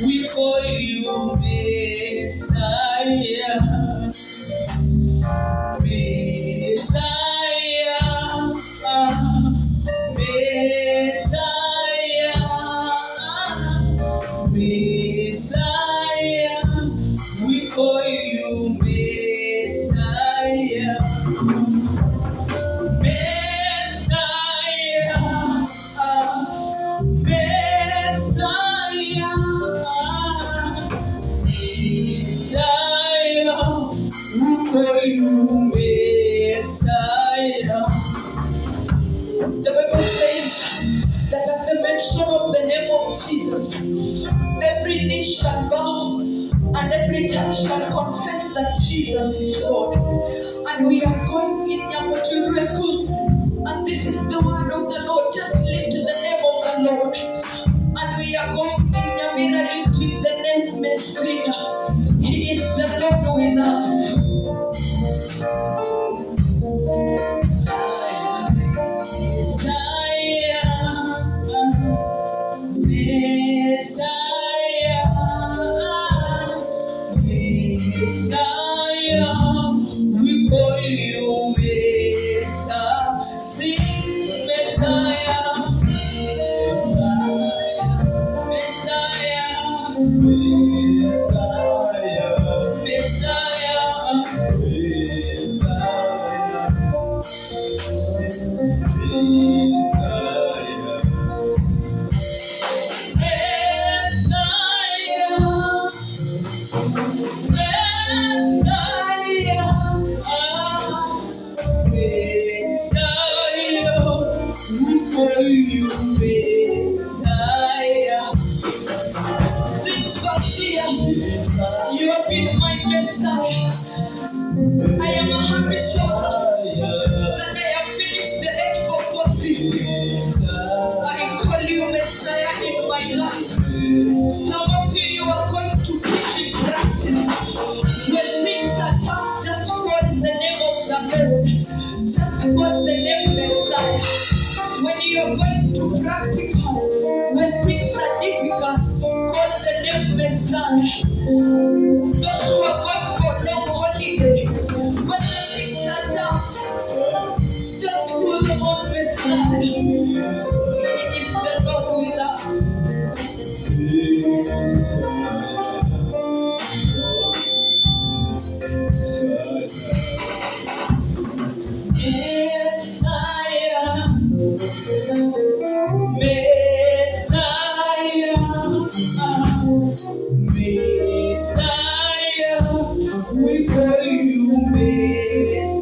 We call you Messiah, Messiah, Messiah, Messiah. We call you Messiah, Messiah, Messiah, Messiah. We call you Messiah. The Bible says that at the mention of the name of Jesus, every knee shall bow and every tongue shall confess that Jesus is Lord. And we are going in Yamojureku, and this is the word of the Lord. Just lift the name of the Lord. And we are going in Yamina, lifting the name Messiah. He is the Lord with us. Messiah, we call you Messiah. Sing Messiah, Messiah, Messiah, Messiah, you Messiah. You have been my Messiah. I am a happy soul that I have finished the 844 system. I call you Messiah in my life. Some of you are going to preach in practice. When things are tough, just call the name of the Lord. Just call the name Messiah. When you are going to practical, when things are difficult, call the name Messiah. Those who are going for long holiday, when the things are tough, just call the on Messiah. He is the Lord with us. Messiah, we call you Messiah.